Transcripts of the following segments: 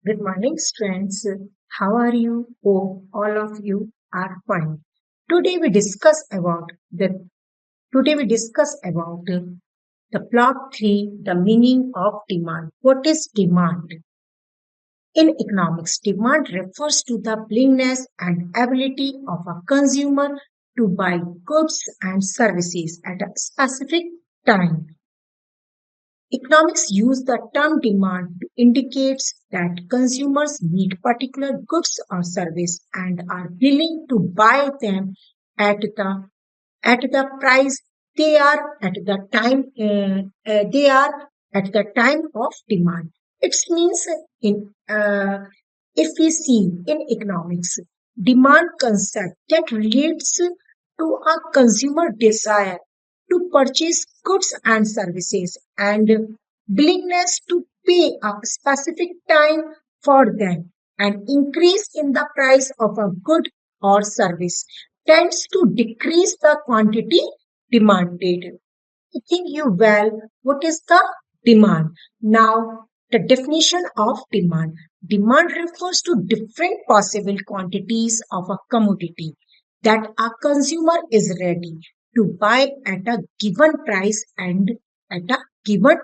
Good morning, friends. How are you? Oh, all of you are fine. Today we discuss about the today we discuss about the plot three, the meaning of demand. What is demand? In economics, demand refers to the willingness and ability of a consumer to buy goods and services at a specific time. Economics use the term demand to indicate that consumers need particular goods or service and are willing to buy them at the price they are at the time of demand. It means in if we see in economics, demand concept that relates to a consumer desire to purchase goods and services and willingness to pay a specific time for them. An increase in the price of a good or service tends to decrease the quantity demanded. I think you well what is the demand. Now, the definition of demand. Demand refers to different possible quantities of a commodity that a consumer is ready to buy at a given price and at a given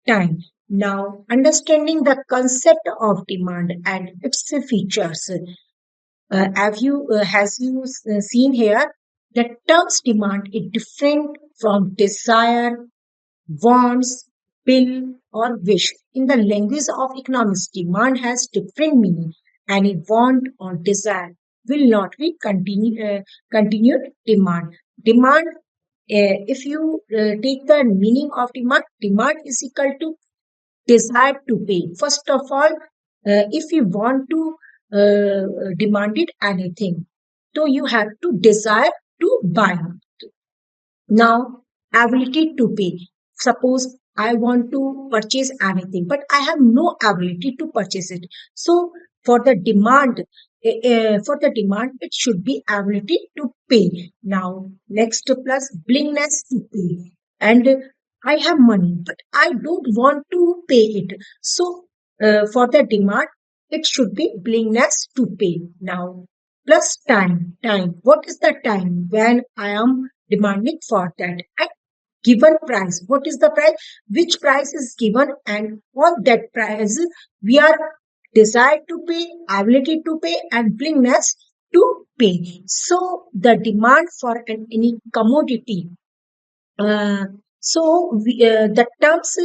time. Now, understanding the concept of demand and its features. Has you seen here that terms demand is different from desire, wants, will, or wish. In the language of economics, demand has different meaning. Any want or desire will not be continued demand. Demand, if you take the meaning of demand, demand is equal to desire to pay. First of all, if you want to demand it anything, so you have to desire to buy. Now, ability to pay. Suppose I want to purchase anything, but I have no ability to purchase it. So, for the demand, it should be ability to pay. Now, next plus willingness to pay. And I have money, but I don't want to pay it. So, for the demand, it should be willingness to pay. Now, plus time. Time. What is the time when I am demanding for that at given price? What is the price? Which price is given, and on that price we are desire to pay, ability to pay, and willingness to pay. So the demand for any commodity. Uh, the terms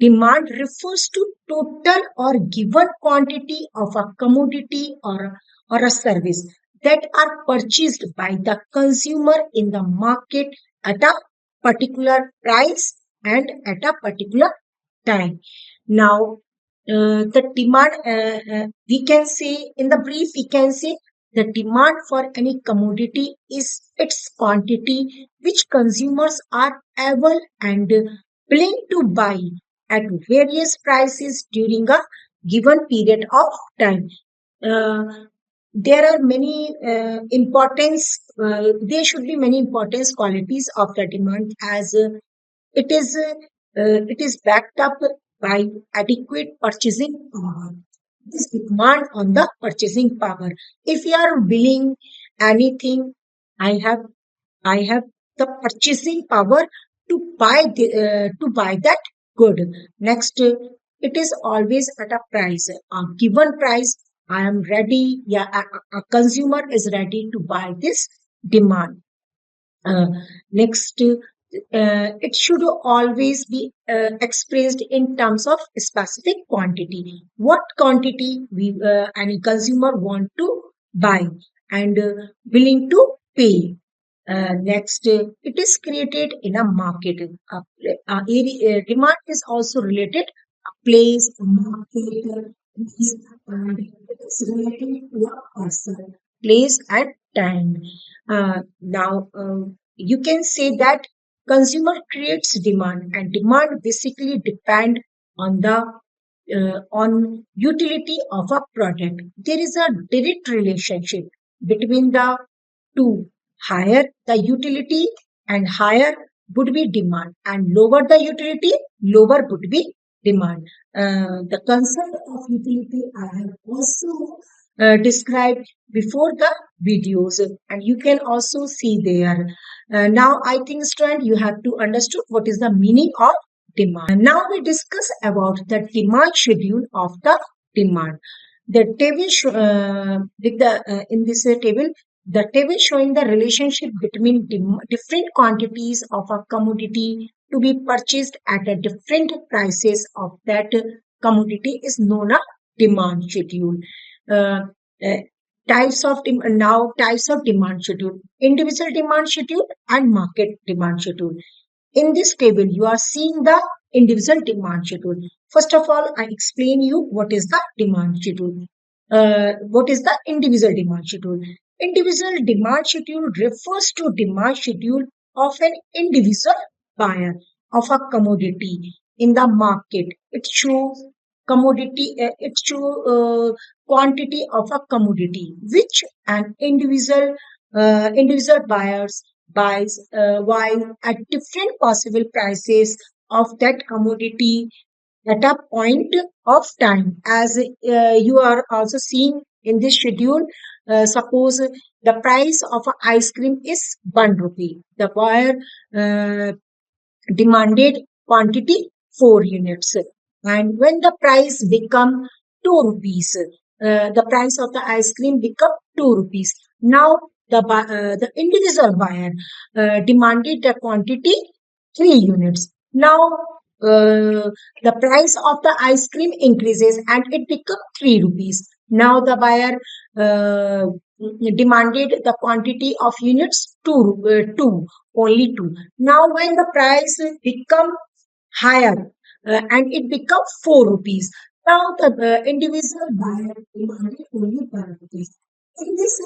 demand refers to total or given quantity of a commodity or a service that are purchased by the consumer in the market at a particular price and at a particular time. Now, the demand, we can say in the brief, we can say the demand for any commodity is its quantity which consumers are able and willing to buy at various prices during a given period of time. Uh, there are many there should be many importance qualities of the demand as it is backed up by adequate purchasing power. This demand on the purchasing power. If you are willing anything, I have I have the purchasing power to buy that good. Next, it is always at a price, a given price. I am ready. Yeah, a consumer is ready to buy this demand. Uh, next, it should always be expressed in terms of specific quantity. What quantity we any consumer want to buy and willing to pay. Next, it is created in a market. Demand is also related a place, a market, place, and it is related to a person, place, and time. You can say that consumer creates demand, and demand basically depend on the on utility of a product. There is a direct relationship between the two. Higher the utility and higher would be demand, and lower the utility, lower would be demand. The concept of utility I have also described before the videos, and you can also see there. Now, I think, student, you have to understood what is the meaning of demand. Now we discuss about the demand schedule of the demand. The table with the in this table, the table showing the relationship between different quantities of a commodity to be purchased at a different prices of that commodity is known as demand schedule. Uh, uh, types of demand schedule: individual demand schedule and market demand schedule. In this table, you are seeing the individual demand schedule. First of all, I explain you what is the demand schedule. What is the individual demand schedule? Individual demand schedule refers to demand schedule of an individual buyer of a commodity in the market. It shows it shows quantity of a commodity which an individual buyers buys while at different possible prices of that commodity at a point of time. As you are also seeing in this schedule, suppose the price of a ice cream is 1 rupee. The buyer uh, demanded quantity 4 units. And when the price become 2 rupees, the price of the ice cream become 2 rupees. Now the individual buyer demanded the quantity 3 units. Now the price of the ice cream increases and it becomes 3 rupees. Now the buyer uh, demanded the quantity of units 2, only 2. Now, when the price become higher and it become 4 rupees, now the individual buyer demanded only 1 rupees. In this,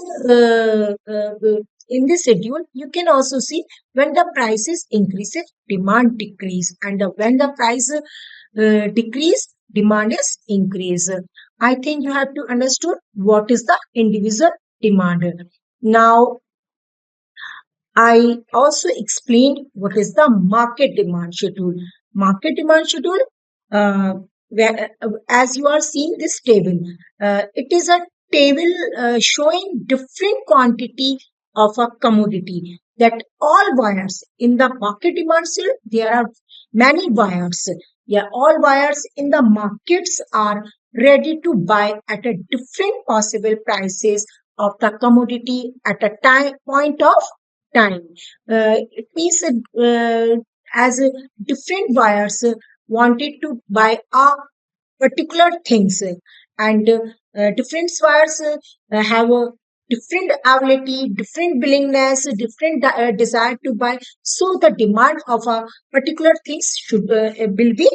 in this schedule, you can also see when the prices increases, demand decrease, and when the price decrease, demand is increase. I think you have to understood what is the individual demand. Now, I also explained what is the market demand schedule. Market demand schedule, uh, as you are seeing this table, it is a table showing different quantity of a commodity that all buyers in the market demand schedule, there are many buyers. Yeah, all buyers in the markets are ready to buy at a different possible prices of the commodity at a time point of time. It means as different buyers wanted to buy a particular things, and different buyers have a different ability, different willingness, different desire to buy. So the demand of a particular things should will be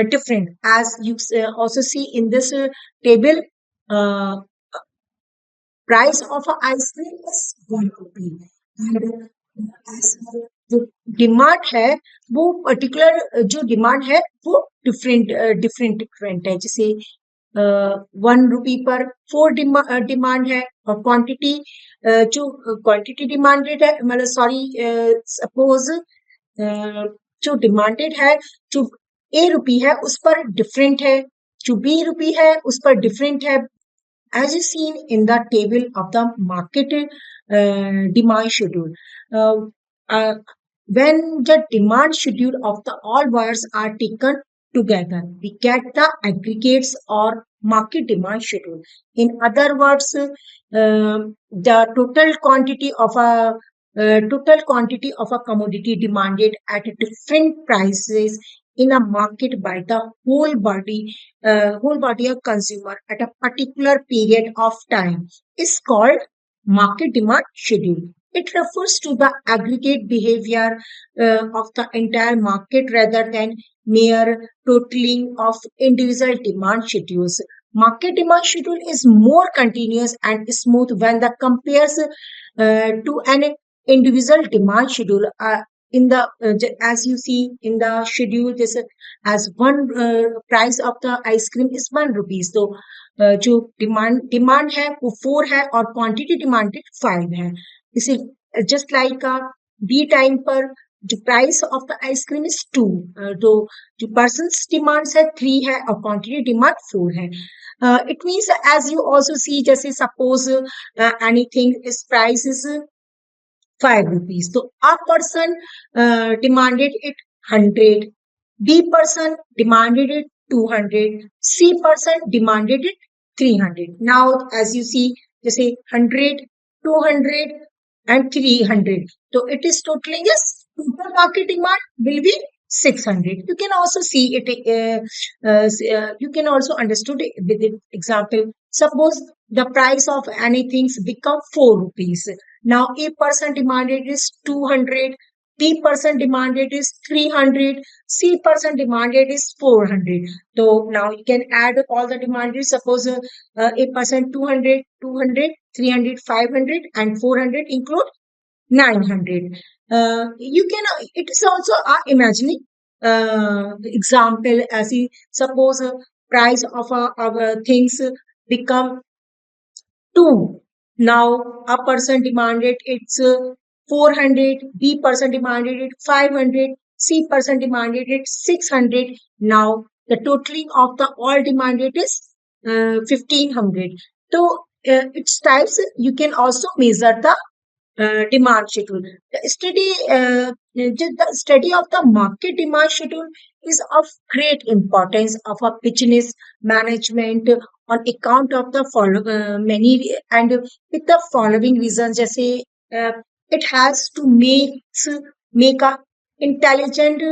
different. As you also see in this table, uh, price of a ice cream is 1 rupee, and as जो demand है वो particular जो demand है वो different है, जैसे 1 रुपी पर 4 demand है, और क्वांटिटी जो क्वांटिटी डिमांडेड है, मतलब सॉरी, सपोज जो डिमांडेड है, जो A रुपी है उस पर डिफरेंट है, जो B रुपी है उस पर डिफरेंट है. As is seen in the table of the market demand schedule, uh, uh, when the demand schedule of the all buyers are taken together, we get the aggregates or market demand schedule. In other words, the total quantity of a commodity demanded at different prices in a market by the whole body of consumer at a particular period of time is called market demand schedule. It refers to the aggregate behavior of the entire market rather than mere totaling of individual demand schedules. Market demand schedule is more continuous and smooth when the compares to an individual demand schedule. In the as you see in the schedule, this as one price of the ice cream is 1 rupees, तो जो demand है वो 4 है और quantity demanded 5 है. इसे just like B time पर the price of the ice cream is 2, तो the person's demands है 3 है और quantity demand 4 है. It means as you also see, जैसे suppose anything is price is 5 rupees. So a person demanded it 100. B person demanded it 200. C person demanded it 300. Now, as you see, you say 100, 200, and 300. So it is totaling as total market demand will be 600. You can also see it, you can also understood it with the example. Suppose the price of anything become 4 rupees. Now, A person demanded is 200, B person demanded is 300, C person demanded is 400. So now you can add all the demanded. Suppose A person 200, 200, 300, 500, and 400 include 900. You can, it is also imagining example as he suppose price of our things become 2. Now a person demanded it's 400, B person demanded it 500, C person demanded it 600. Now the totaling of the all demanded is 1500. So its types you can also measure the demand schedule. The study of the market demand schedule is of great importance of a business management on account of the many and with the following reasons. जैसे it has to make a intelligent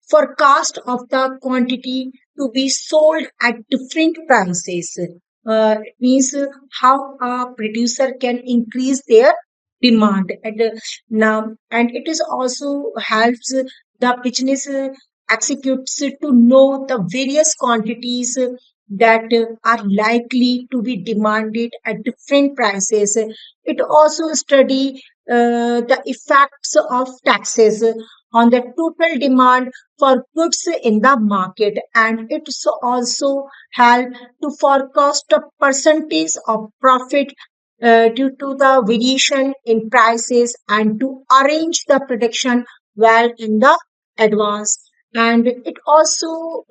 forecast of the quantity to be sold at different prices. It means how a producer can increase their demand and it is also helps the business executes to know the various quantities that are likely to be demanded at different prices. It also study the effects of taxes on the total demand for goods in the market, and it also help to forecast the percentage of profit due to the variation in prices and to arrange the production well in the advance. And it also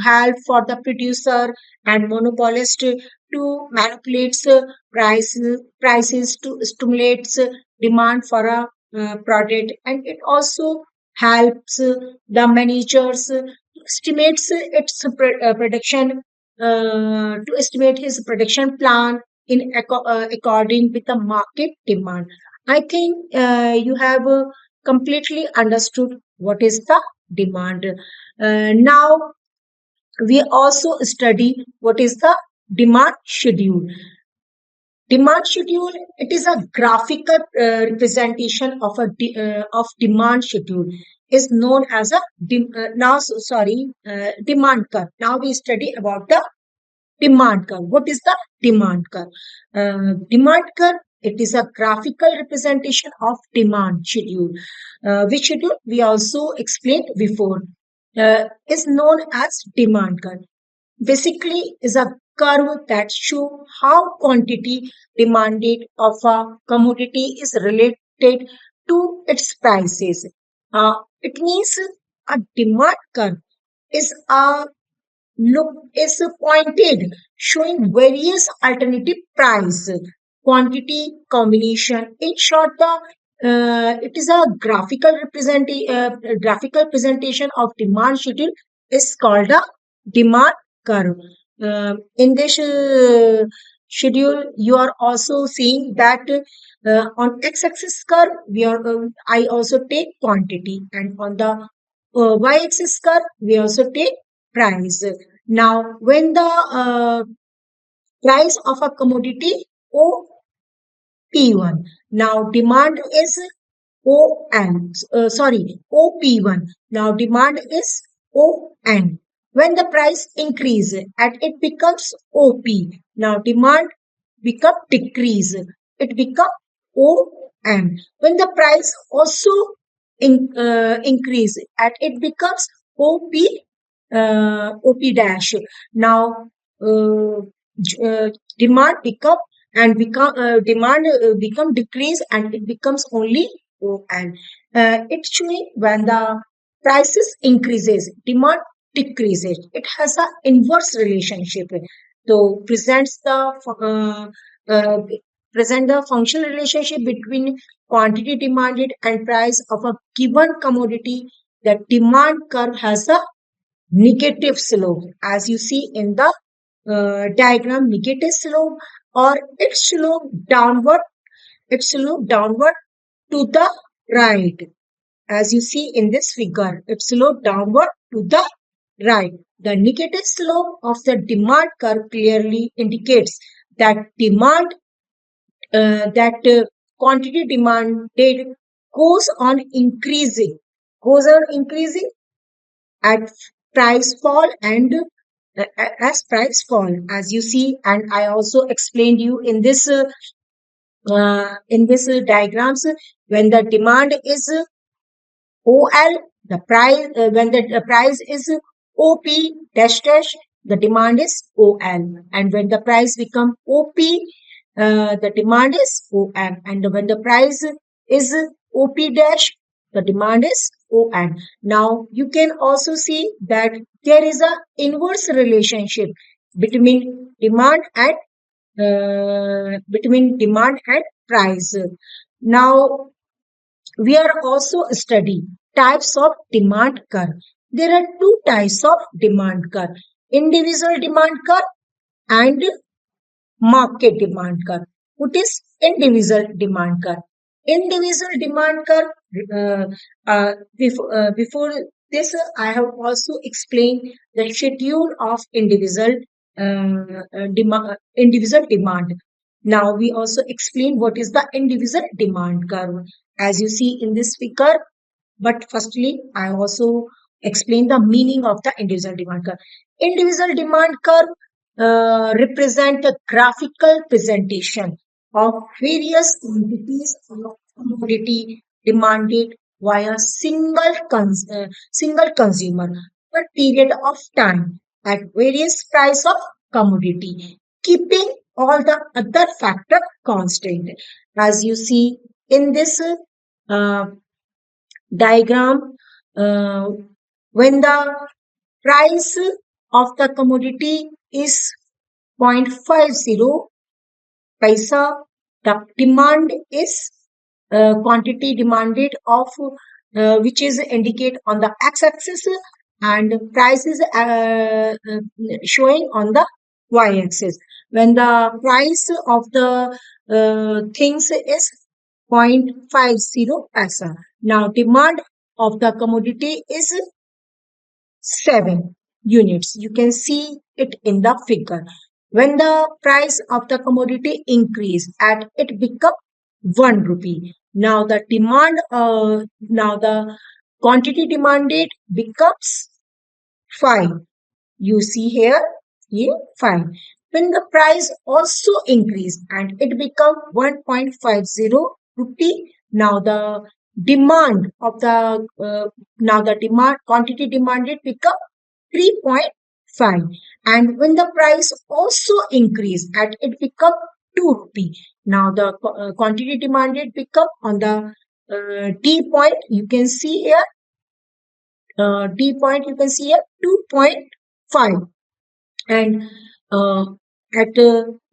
help for the producer and monopolist to manipulate prices to stimulate demand for a product, and it also helps the managers to estimate its production to estimate his production plan in according with the market demand. I think you have completely understood what is the demand. Now we also study what is the demand schedule. Demand schedule, it is a graphical representation of of demand schedule is known as a demand curve. Now we study about the demand curve. What is the demand curve? Demand curve, it is a graphical representation of demand schedule. Which schedule we also explained before is known as demand curve. Basically is a curve that show how quantity demanded of a commodity is related to its prices. It means a demand curve is a look is pointed, showing various alternative price, quantity combination. In short, the it is a graphical presentation of demand schedule is called a demand curve. In this schedule, you are also seeing that on x-axis curve, I also take quantity, and on the y-axis curve, we also take price. Now, when the price of a commodity OP1, now demand is ON, OP1. Now demand is ON. When the price increase and it becomes OP, now demand become decrease. It become OM. When the price also increase and it becomes OP, OP dash. Now demand become and become demand become decrease and it becomes only ON. It's showing when the prices increases, demand decreases. It has a inverse relationship. So uh, present the functional relationship between quantity demanded and price of a given commodity. The demand curve has a negative slope, as you see in the diagram. Negative slope, or it slope downward to the right, as you see in this figure. It sloped downward to the right. The negative slope of the demand curve clearly indicates that quantity demanded goes on increasing, goes on increasing at price fall, and as price fall, as you see. And I also explained you in this diagrams, when the demand is OL, the price, when the price is OP dash dash, the demand is OL. And when the price become OP, the demand is OM. And when the price is OP dash, the demand is ON. Now you can also see that there is a inverse relationship between demand and price. Now we are also studying types of demand curve. There are two types of demand curve: individual demand curve and market demand curve. What is individual demand curve? Individual demand curve, before this, I have also explained the schedule of individual demand. Now we also explain what is the individual demand curve, as you see in this figure. But firstly, I also explain the meaning of the individual demand curve. Individual demand curve represent a graphical presentation of various quantities of commodity demanded via single consumer per period of time at various price of commodity, keeping all the other factor constant. As you see in this uh, diagram, uh, when the price of the commodity is 0.50 paisa, the demand is quantity demanded of which is indicate on the x-axis, and price is showing on the y-axis. When the price of the things is 0.50 paisa, now demand of the commodity is 7 units. You can see it in the figure. When the price of the commodity increase and it become 1 rupee. Now the quantity demanded becomes 5. You see here, yeah, 5. When the price also increase and it become 1.50 rupee, demand of the now the demand quantity demanded become 3.5. And when the price also increase and it become 2 rupee, now the quantity demanded become on the D point. You can see here, D point, you can see here 2.5. And uh, at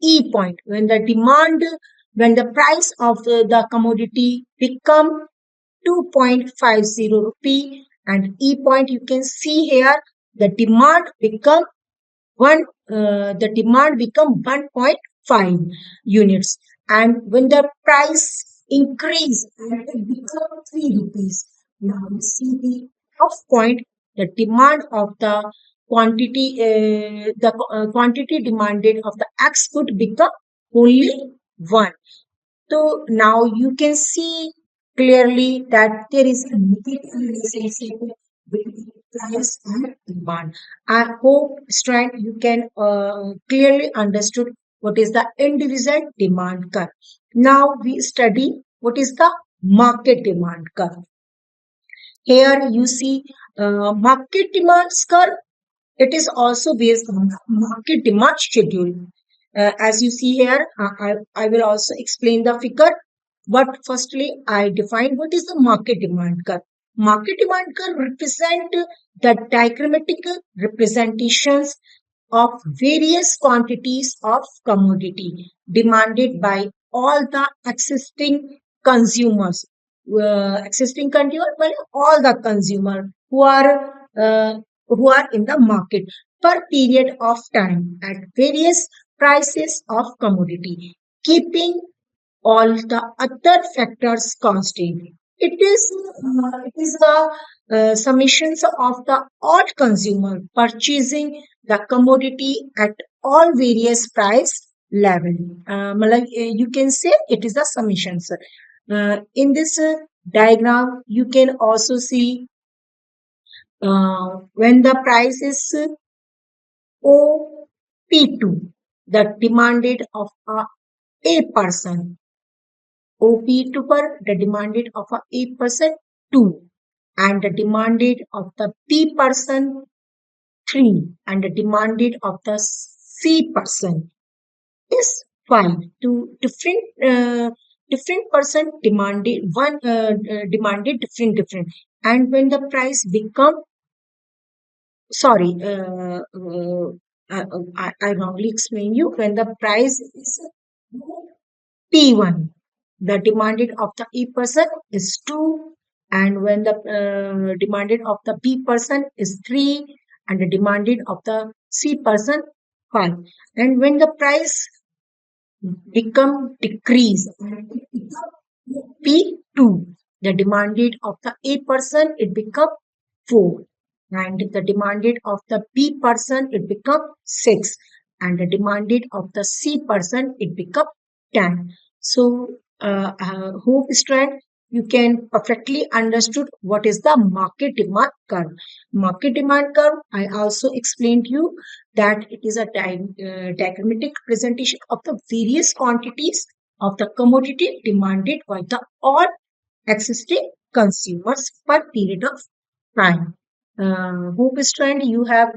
E point, when the price of the commodity become 2.50 rupee, and E point, you can see here, the demand become the demand become 1.5 units. And when the price increase and it become 3 rupees, now you see the off point, the demand of the quantity demanded of the x could become only 1. So now you can see clearly that there is a negative relationship between price and demand. I hope, Strand, you can clearly understood what is the individual demand curve. Now we study what is the market demand curve. Here you see market demand curve. It is also based on the market demand schedule. As you see here, I will also explain the figure. But firstly, I define what is the market demand curve. Market demand curve represent the diagrammatic representations of various quantities of commodity demanded by all the existing consumers. Existing consumer, well, all the consumer who are in the market per period of time at various prices of commodity, keeping all the other factors constant. It is the summations of the all consumer purchasing the commodity at all various price level. You can say it is the summations. In this diagram, you can also see when the price is OP2, the demanded of a person. OP2 per the demanded of a person 2 and the demanded of the P person 3 and the demanded of the C person is 5. Two different person demanded different, and when the price become sorry I wrongly explain you when the price is P1. The demanded of the E person is 2, and when the demanded of the P person is 3, and the demanded of the C person 5. And when the price become decrease, P2, the demanded of the A person, it become 4. And the demanded of the B person, it become 6. And the demanded of the C person, it become 10. So, hope strand, you can perfectly understood what is the market demand curve. Market demand curve, I also explained to you that it is a diagrammatic presentation of the various quantities of the commodity demanded by the all existing consumers per period of time. Hope strand, you have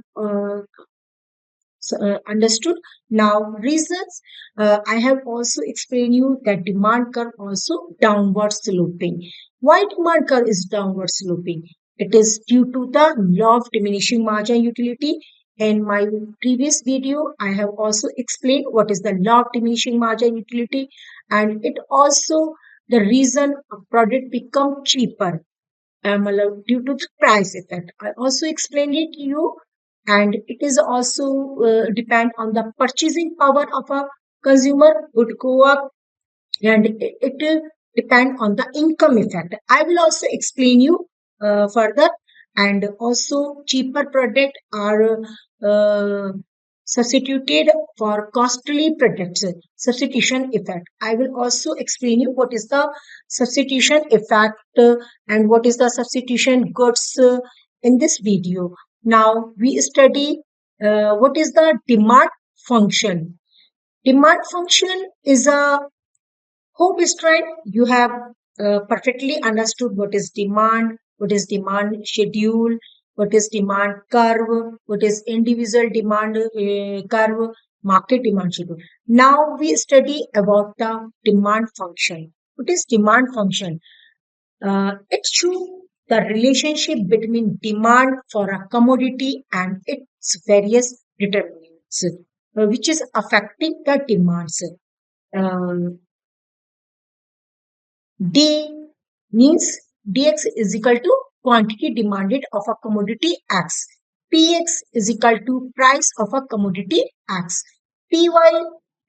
understood. Now reasons, I have also explained you that demand curve also downward sloping. Why demand curve is downward sloping? It is due to the law of diminishing margin utility. In my previous video I have also explained what is the law of diminishing margin utility, and it also the reason a product become cheaper due to the price effect. I also explained it to you, and it is also depend on the purchasing power of a consumer would go up, and it will depend on the income effect. I will also explain you further, and also cheaper product are substituted for costly products. Substitution effect. I will also explain you what is the substitution effect and what is the substitution goods in this video. Now we study what is the demand function. Demand function is a hope strand. You have perfectly understood what is demand schedule, what is demand curve, what is individual demand curve, market demand schedule. Now we study about the demand function. What is demand function? It shows the relationship between demand for a commodity and its various determinants, which is affecting the demands. Um, D means dx is equal to quantity demanded of a commodity X. Px is equal to price of a commodity X. Py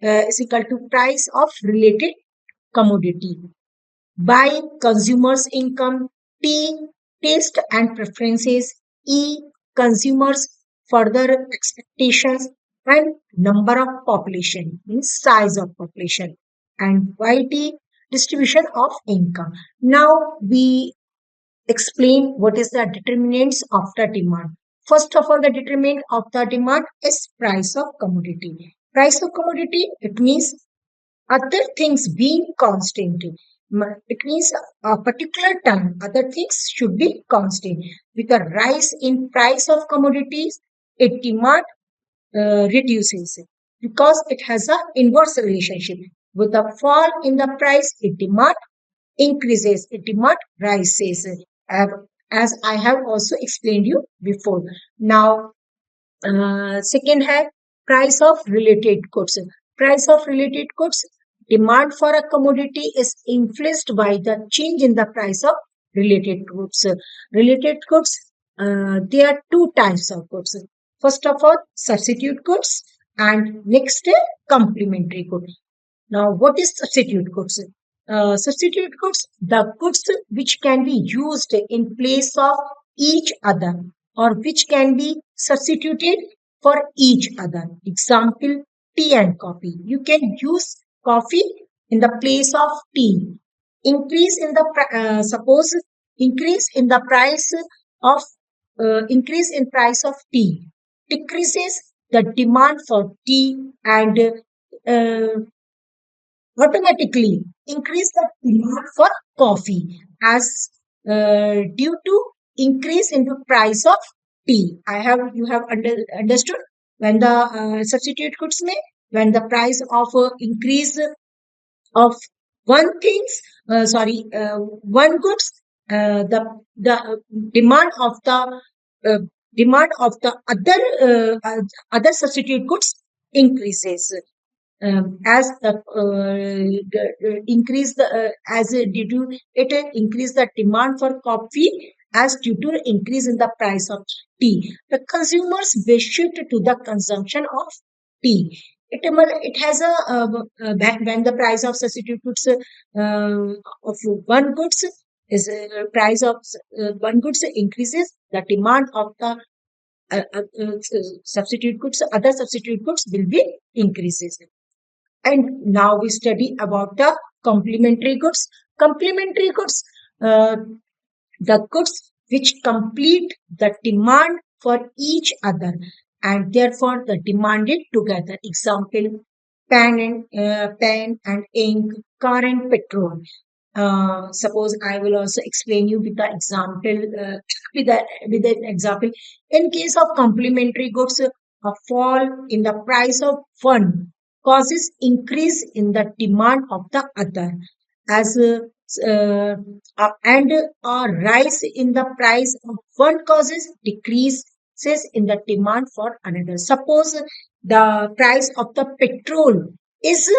is equal to price of related commodity. By consumers' income. T, taste and preferences. E, consumers' further expectations. And number of population, means size of population. And YT, distribution of income. Now we explain what is the determinants of the demand. First of all, the determinant of the demand is price of commodity. Price of commodity, it means other things being constant. It means a particular time, other things should be constant. With a rise in price of commodities, it demand reduces because it has a inverse relationship. With a fall in the price, it demand increases, demand rises. Uh, as I have also explained you before. Now, second है price of related goods. Price of related goods. Demand for a commodity is influenced by the change in the price of related goods. Related goods, there are two types of goods. First of all, substitute goods, and next, complementary goods. Now, what is substitute goods? Substitute goods, the goods which can be used in place of each other, or which can be substituted for each other. Example, tea and coffee. You can use coffee in the place of tea. Suppose increase in the price of increase in price of tea decreases the demand for tea, and automatically increase the demand for coffee, as due to increase in the price of tea. You have understood when the substitute goods may, when the price of increase of one things, one goods, the demand of the uh, demand of the other substitute goods increases, as the increase the as due to it increase the demand for coffee, as due to increase in the price of tea, the consumers wish it to the consumption of tea. It has a when the price of substitute goods of one goods is price of one goods increases, the demand of the substitute goods, other substitute goods will be increases. And now we study about the complementary goods. Complementary goods, uh, the goods which complete the demand for each other, and therefore the demanded together. Example, pen and ink, car and petrol. Suppose I will also explain you with the example, with an example. In case of complementary goods, a fall in the price of one causes increase in the demand of the other, as and a rise in the price of one causes decreases in the demand for another. Suppose the price of the petrol is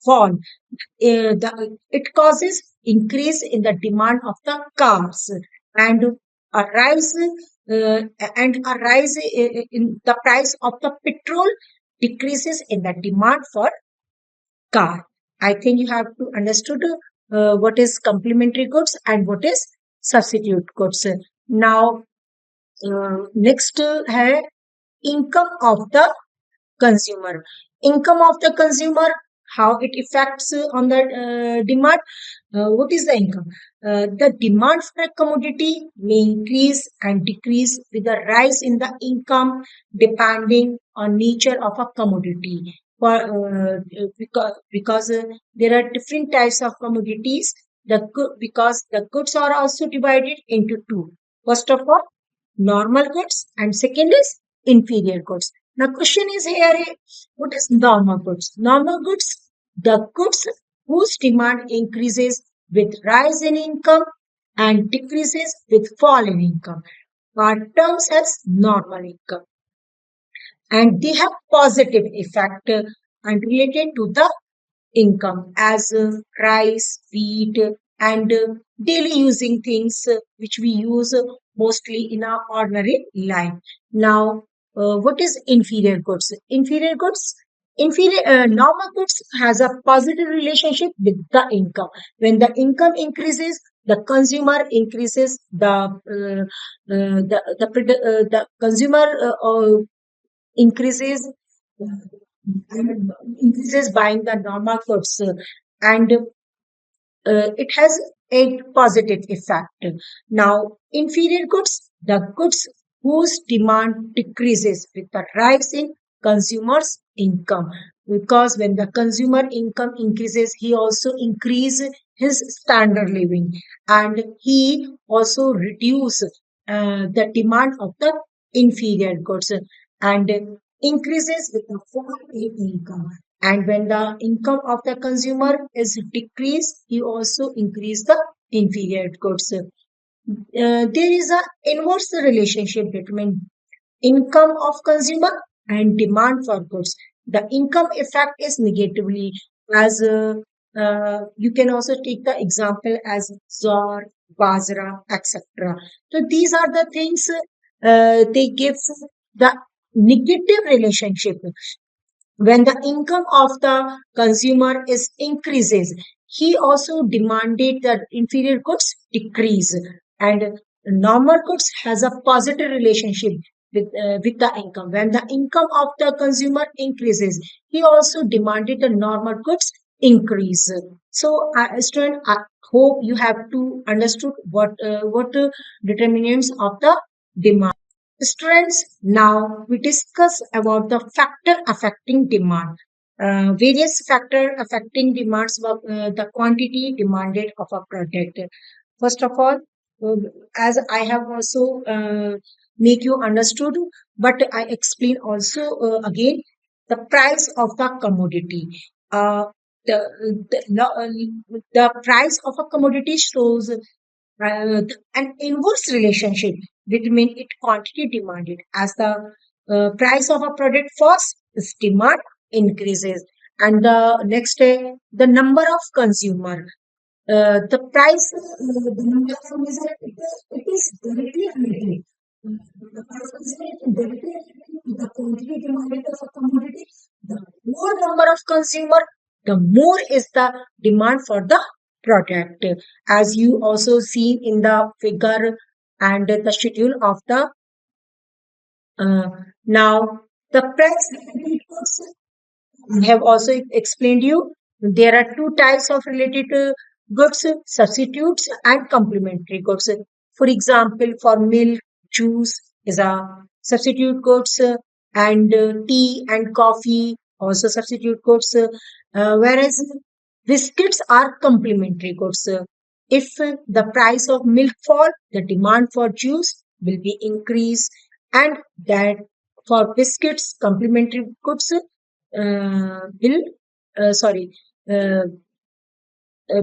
fall, it causes increase in the demand of the cars, and a rise in the price of the petrol decreases in the demand for car. I think you have to understood what is complementary goods and what is substitute goods. Now, next है income of the consumer. Income of the consumer, how it affects on the demand. What is the income? The demand for a commodity may increase and decrease with the rise in the income, depending on nature of a commodity. Because there are different types of commodities. Because the goods are also divided into two. First of all, normal goods, and second is inferior goods. Now, question is here, what is normal goods? Normal goods, the goods whose demand increases with rise in income and decreases with fall in income, are terms as normal income, and they have positive effect and related to the income, as rice, wheat, and daily using things which we use mostly in our ordinary life. Now, what is inferior goods? Normal goods has a positive relationship with the income. When the income increases, the consumer increases the consumer increases increases buying the normal goods, and it has a positive effect. Now, inferior goods, the goods whose demand decreases with the rise in consumers' income. Because when the consumer income increases, he also increase his standard living, and he also reduce the demand of the inferior goods, and increases with the fall in income. And when the income of the consumer is decreased, he also increase the inferior goods. There is a inverse relationship between income of consumer and demand for goods. The income effect is negatively, as you can also take the example as zor, bajra, etc. So these are the things they give the negative relationship. When the income of the consumer is increases, he also demanded that inferior goods decrease, and normal goods has a positive relationship with the income. When the income of the consumer increases, he also demanded the normal goods increase. So student, I hope you have to understood what determinants of the demand. Students, now we discuss about the factor affecting demand. Various factor affecting demands were the quantity demanded of a product. First of all, uh, as I have also make you understood, but I explain also again the price of the commodity. Uh, the price of a commodity shows an inverse relationship between its quantity demanded. As the price of a product falls, its demand increases. And the next day, the number of consumer, the price, the number of consumer, it is directly related. The price of is directly related to the quantity demanded of a commodity. The more number of consumer, the more is the demand for the product. As you also see in the figure and the schedule of the uh, now the price I have also explained you there are two types of related goods, substitutes and complementary goods. For example, for milk, juice is a substitute goods, and tea and coffee also substitute goods, whereas biscuits are complementary goods. If the price of milk fall, the demand for juice will be increased, and that for biscuits, complementary goods will sorry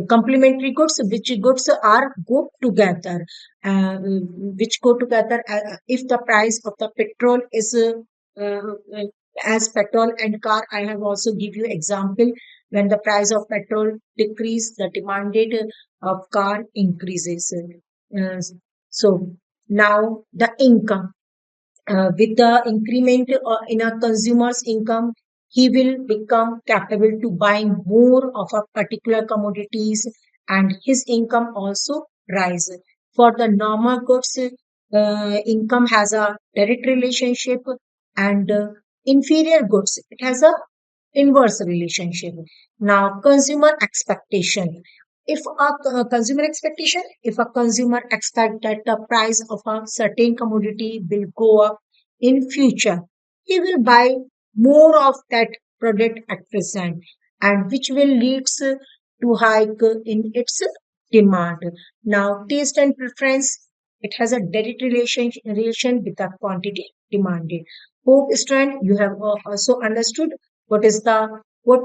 complementary goods, which goods are go together, which go together if the price of the petrol is as petrol and car. I have also give you example. When the price of petrol decrease, the demanded of car increases. Uh, so now the income, with the increment in a consumer's income, he will become capable to buying more of a particular commodities, and his income also rise. For the normal goods, income has a direct relationship, and inferior goods, it has a inverse relationship. Now, consumer expectation. If a consumer expect that the price of a certain commodity will go up in future, he will buy more of that product at present, and which will leads to hike in its demand. Now, taste and preference, it has a direct relation with the quantity demanded. Hope student, you have also understood what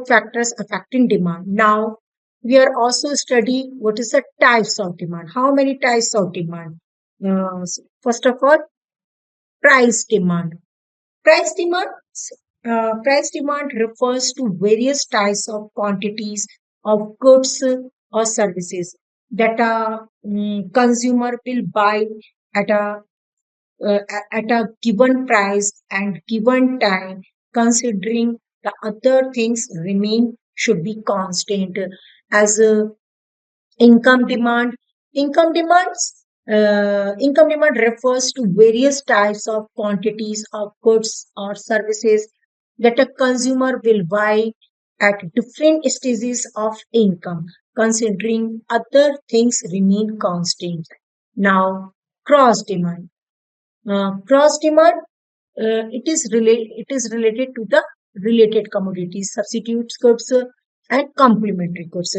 factors affecting demand. Now we are also studying what is the types of demand. How many types of demand? First of all, price demand. Price demand, price demand refers to various types of quantities of goods or services that a consumer will buy at a given price and given time, considering the other things remain should be constant, as income demand. Income demand refers to various types of quantities of goods or services that a consumer will buy at different stages of income, considering other things remain constant. Now, cross demand. Cross demand, it is related to the related commodities, substitutes goods, and complementary goods.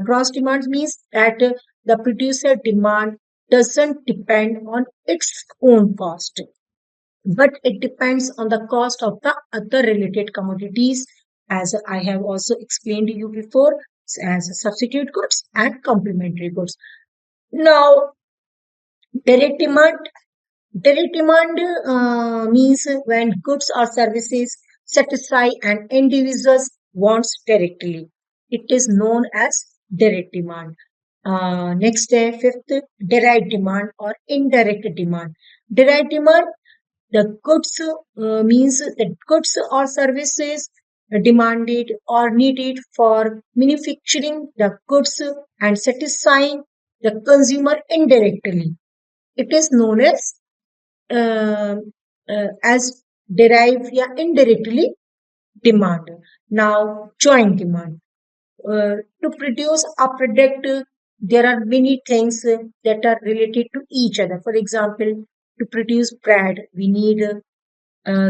Cross demand means that the producer demand doesn't depend on its own cost, but it depends on the cost of the other related commodities, as I have also explained to you before, as substitute goods and complementary goods. Now, direct demand. Direct demand means when goods or services satisfy an individual's wants directly. It is known as direct demand. Next, fifth, direct demand or indirect demand. Direct demand, the goods means the goods or services demanded or needed for manufacturing the goods and satisfying the consumer indirectly. It is known uh, as derived yeah, indirectly demand. Now, joint demand. To produce a product, there are many things that are related to each other. For example, to produce bread, we need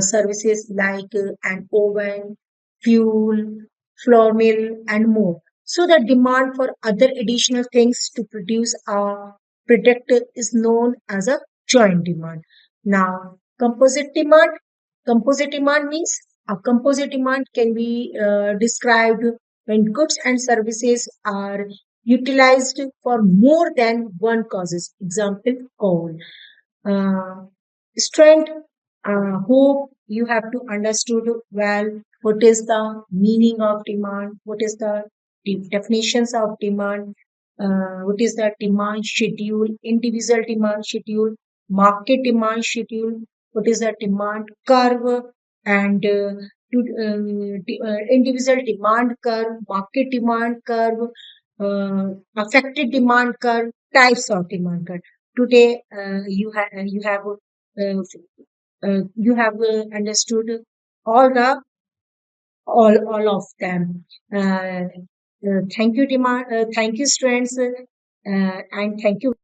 services like an oven, fuel, flour mill, and more. So the demand for other additional things to produce a product is known as a joint demand. Now, composite demand. Composite demand means a composite demand can be described when goods and services are utilized for more than one causes. Example, coal. Uh, Strength, hope you have to understood well what is the meaning of demand, what is the definitions of demand, what is the demand schedule, individual demand schedule, market demand schedule, what is the demand curve, and individual demand curve, market demand curve, affected demand curve, types of demand curve. Today, you have understood all the all of them. Thank you, demand. Thank you, students, and thank you.